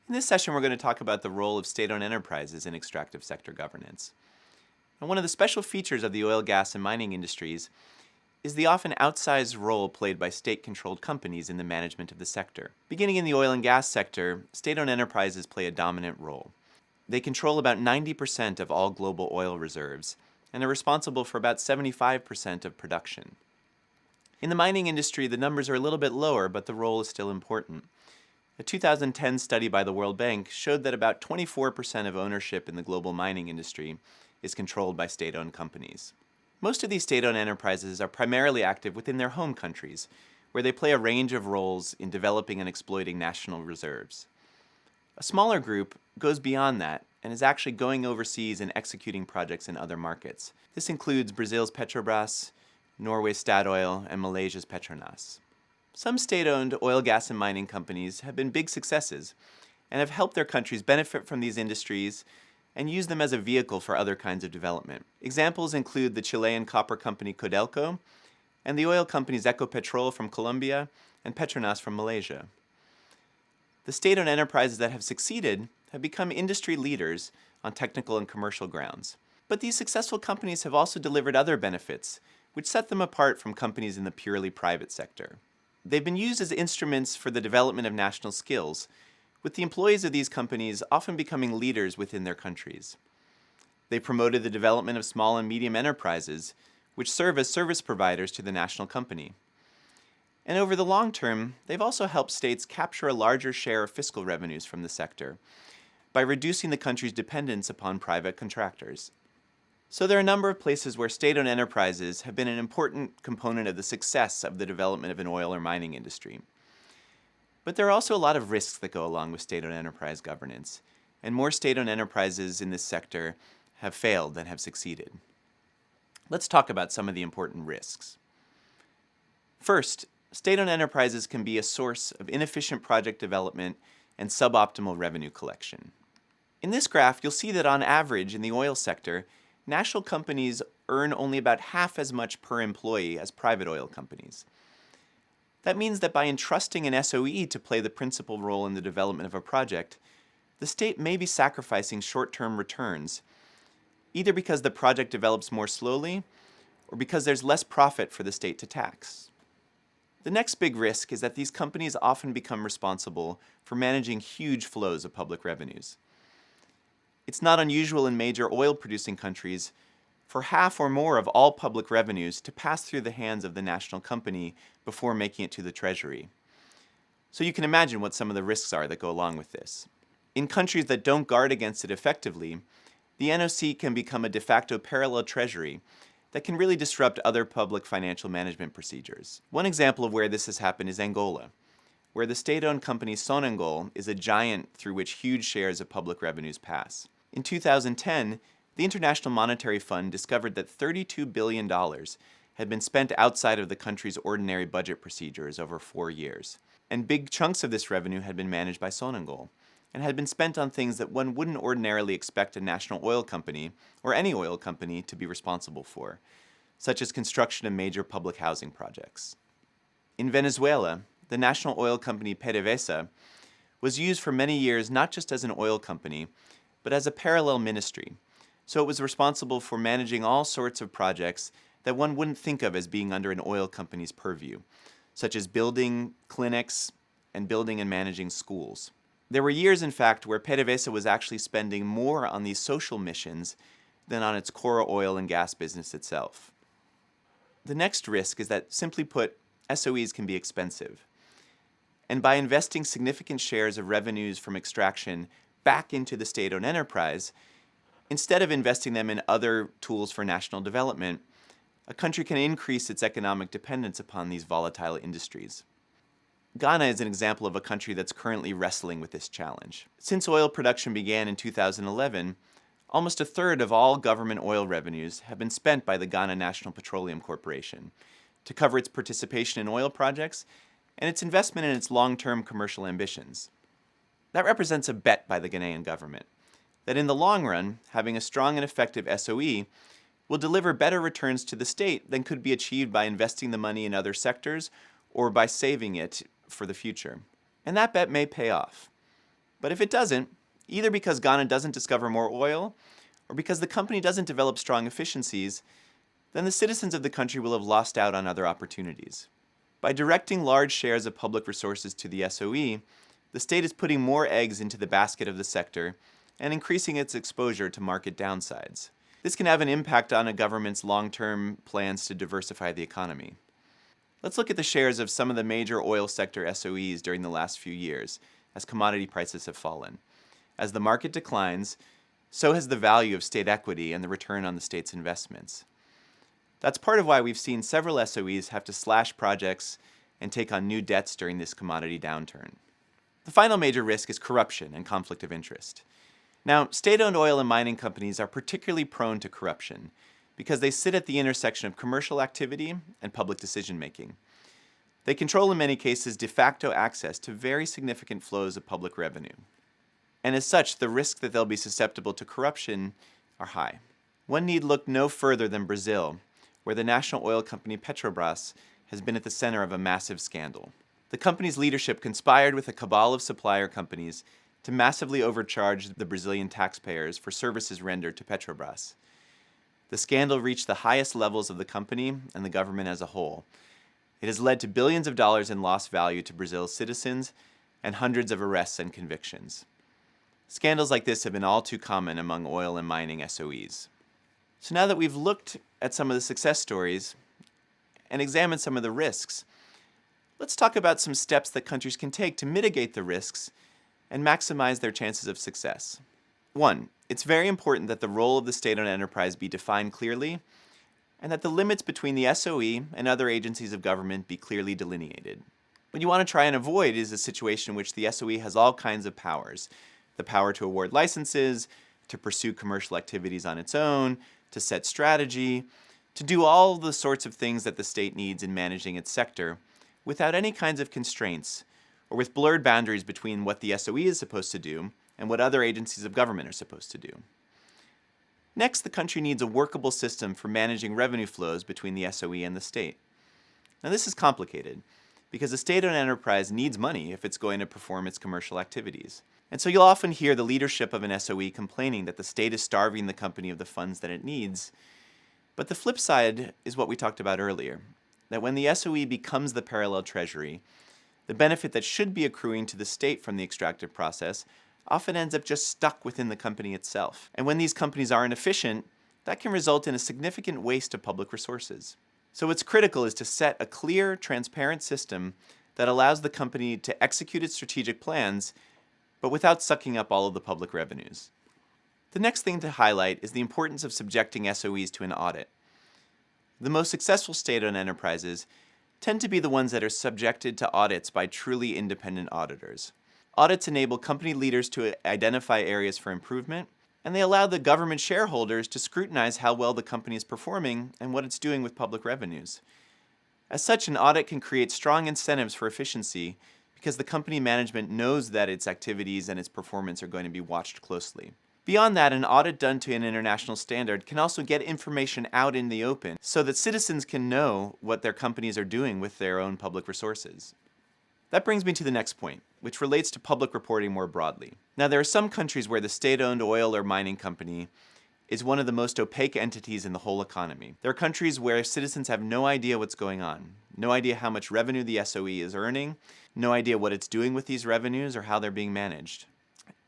In this session, we're going to talk about the role of state-owned enterprises in extractive sector governance. And one of the special features of the oil, gas, and mining industries is the often outsized role played by state-controlled companies in the management of the sector. Beginning in the oil and gas sector, state-owned enterprises play a dominant role. They control about 90% of all global oil reserves and are responsible for about 75% of production. In the mining industry, the numbers are a little bit lower, but the role is still important. A 2010 study by the World Bank showed that about 24% of ownership in the global mining industry is controlled by state-owned companies. Most of these state-owned enterprises are primarily active within their home countries, where they play a range of roles in developing and exploiting national reserves. A smaller group goes beyond that and is actually going overseas and executing projects in other markets. This includes Brazil's Petrobras, Norway's Statoil, and Malaysia's Petronas. Some state-owned oil, gas, and mining companies have been big successes and have helped their countries benefit from these industries and use them as a vehicle for other kinds of development. Examples include the Chilean copper company Codelco and the oil companies Ecopetrol from Colombia and Petronas from Malaysia. The state-owned enterprises that have succeeded have become industry leaders on technical and commercial grounds. But these successful companies have also delivered other benefits, which set them apart from companies in the purely private sector. They've been used as instruments for the development of national skills, with the employees of these companies often becoming leaders within their countries. They promoted the development of small and medium enterprises, which serve as service providers to the national company. And over the long term, they've also helped states capture a larger share of fiscal revenues from the sector by reducing the country's dependence upon private contractors. So there are a number of places where state-owned enterprises have been an important component of the success of the development of an oil or mining industry. But there are also a lot of risks that go along with state-owned enterprise governance, and more state-owned enterprises in this sector have failed than have succeeded. Let's talk about some of the important risks. First, state-owned enterprises can be a source of inefficient project development and suboptimal revenue collection. In this graph, you'll see that on average in the oil sector, national companies earn only about half as much per employee as private oil companies. That means that by entrusting an SOE to play the principal role in the development of a project, the state may be sacrificing short-term returns, either because the project develops more slowly or because there's less profit for the state to tax. The next big risk is that these companies often become responsible for managing huge flows of public revenues. It's not unusual in major oil-producing countries for half or more of all public revenues to pass through the hands of the national company before making it to the treasury. So you can imagine what some of the risks are that go along with this. In countries that don't guard against it effectively, the NOC can become a de facto parallel treasury that can really disrupt other public financial management procedures. One example of where this has happened is Angola, where the state-owned company Sonangol is a giant through which huge shares of public revenues pass. In 2010, the International Monetary Fund discovered that $32 billion had been spent outside of the country's ordinary budget procedures over 4 years. And big chunks of this revenue had been managed by Sonangol and had been spent on things that one wouldn't ordinarily expect a national oil company or any oil company to be responsible for, such as construction of major public housing projects. In Venezuela, the national oil company PDVSA was used for many years not just as an oil company, but as a parallel ministry. So it was responsible for managing all sorts of projects that one wouldn't think of as being under an oil company's purview, such as building clinics and building and managing schools. There were years, in fact, where PDVSA was actually spending more on these social missions than on its core oil and gas business itself. The next risk is that, simply put, SOEs can be expensive. And by investing significant shares of revenues from extraction back into the state-owned enterprise, instead of investing them in other tools for national development, a country can increase its economic dependence upon these volatile industries. Ghana is an example of a country that's currently wrestling with this challenge. Since oil production began in 2011, almost a third of all government oil revenues have been spent by the Ghana National Petroleum Corporation to cover its participation in oil projects and its investment in its long-term commercial ambitions. That represents a bet by the Ghanaian government that in the long run, having a strong and effective SOE will deliver better returns to the state than could be achieved by investing the money in other sectors or by saving it for the future. And that bet may pay off. But if it doesn't, either because Ghana doesn't discover more oil, or because the company doesn't develop strong efficiencies, then the citizens of the country will have lost out on other opportunities. By directing large shares of public resources to the SOE, the state is putting more eggs into the basket of the sector and increasing its exposure to market downsides. This can have an impact on a government's long-term plans to diversify the economy. Let's look at the shares of some of the major oil sector SOEs during the last few years, as commodity prices have fallen. As the market declines, so has the value of state equity and the return on the state's investments. That's part of why we've seen several SOEs have to slash projects and take on new debts during this commodity downturn. The final major risk is corruption and conflict of interest. Now, state-owned oil and mining companies are particularly prone to corruption because they sit at the intersection of commercial activity and public decision-making. They control in many cases de facto access to very significant flows of public revenue. And as such, the risks that they'll be susceptible to corruption are high. One need look no further than Brazil, where the national oil company Petrobras has been at the center of a massive scandal. The company's leadership conspired with a cabal of supplier companies to massively overcharge the Brazilian taxpayers for services rendered to Petrobras. The scandal reached the highest levels of the company and the government as a whole. It has led to billions of dollars in lost value to Brazil's citizens and hundreds of arrests and convictions. Scandals like this have been all too common among oil and mining SOEs. So now that we've looked at some of the success stories and examined some of the risks, let's talk about some steps that countries can take to mitigate the risks and maximize their chances of success. 1. It's very important that the role of the state-owned enterprise be defined clearly and that the limits between the SOE and other agencies of government be clearly delineated. What you want to try and avoid is a situation in which the SOE has all kinds of powers. The power to award licenses, to pursue commercial activities on its own, to set strategy, to do all the sorts of things that the state needs in managing its sector without any kinds of constraints or with blurred boundaries between what the SOE is supposed to do and what other agencies of government are supposed to do. Next, the country needs a workable system for managing revenue flows between the SOE and the state. Now, this is complicated because a state-owned enterprise needs money if it's going to perform its commercial activities. And so you'll often hear the leadership of an SOE complaining that the state is starving the company of the funds that it needs. But the flip side is what we talked about earlier, that when the SOE becomes the parallel treasury, the benefit that should be accruing to the state from the extractive process often ends up just stuck within the company itself. And when these companies aren't efficient, that can result in a significant waste of public resources. So what's critical is to set a clear, transparent system that allows the company to execute its strategic plans, but without sucking up all of the public revenues. The next thing to highlight is the importance of subjecting SOEs to an audit. The most successful state-owned enterprises tend to be the ones that are subjected to audits by truly independent auditors. Audits enable company leaders to identify areas for improvement, and they allow the government shareholders to scrutinize how well the company is performing and what it's doing with public revenues. As such, an audit can create strong incentives for efficiency because the company management knows that its activities and its performance are going to be watched closely. Beyond that, an audit done to an international standard can also get information out in the open so that citizens can know what their companies are doing with their own public resources. That brings me to the next point, which relates to public reporting more broadly. Now, there are some countries where the state-owned oil or mining company is one of the most opaque entities in the whole economy. There are countries where citizens have no idea what's going on, no idea how much revenue the SOE is earning, no idea what it's doing with these revenues or how they're being managed.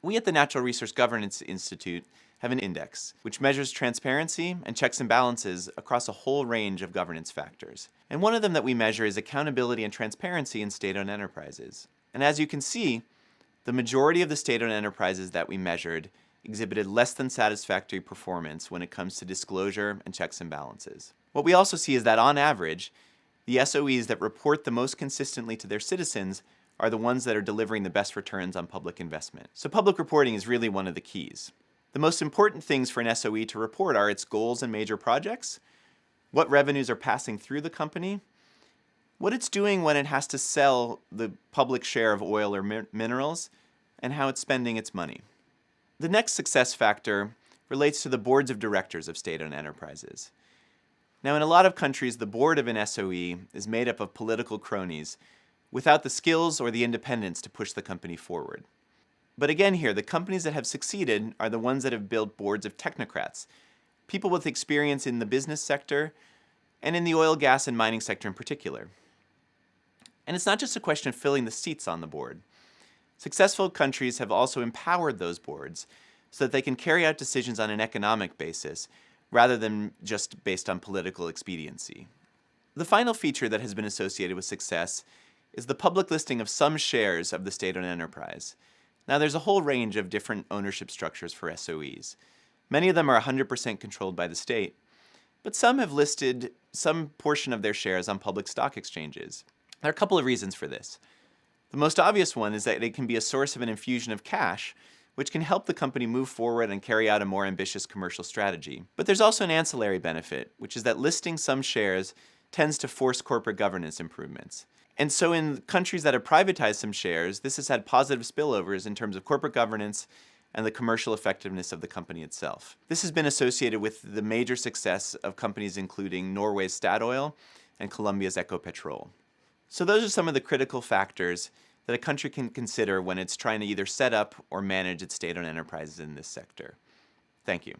We at the Natural Resource Governance Institute have an index, which measures transparency and checks and balances across a whole range of governance factors. And one of them that we measure is accountability and transparency in state-owned enterprises. And as you can see, the majority of the state-owned enterprises that we measured exhibited less than satisfactory performance when it comes to disclosure and checks and balances. What we also see is that on average, the SOEs that report the most consistently to their citizens are the ones that are delivering the best returns on public investment. So public reporting is really one of the keys. The most important things for an SOE to report are its goals and major projects, what revenues are passing through the company, what it's doing when it has to sell the public share of oil or minerals, and how it's spending its money. The next success factor relates to the boards of directors of state-owned enterprises. Now, in a lot of countries, the board of an SOE is made up of political cronies without the skills or the independence to push the company forward. But again here, the companies that have succeeded are the ones that have built boards of technocrats, people with experience in the business sector and in the oil, gas, and mining sector in particular. And it's not just a question of filling the seats on the board. Successful countries have also empowered those boards so that they can carry out decisions on an economic basis rather than just based on political expediency. The final feature that has been associated with success is the public listing of some shares of the state-owned enterprise. Now, there's a whole range of different ownership structures for SOEs. Many of them are 100% controlled by the state, but some have listed some portion of their shares on public stock exchanges. There are a couple of reasons for this. The most obvious one is that it can be a source of an infusion of cash, which can help the company move forward and carry out a more ambitious commercial strategy. But there's also an ancillary benefit, which is that listing some shares tends to force corporate governance improvements. And so in countries that have privatized some shares, this has had positive spillovers in terms of corporate governance and the commercial effectiveness of the company itself. This has been associated with the major success of companies including Norway's Statoil and Colombia's Ecopetrol. So those are some of the critical factors that a country can consider when it's trying to either set up or manage its state-owned enterprises in this sector. Thank you.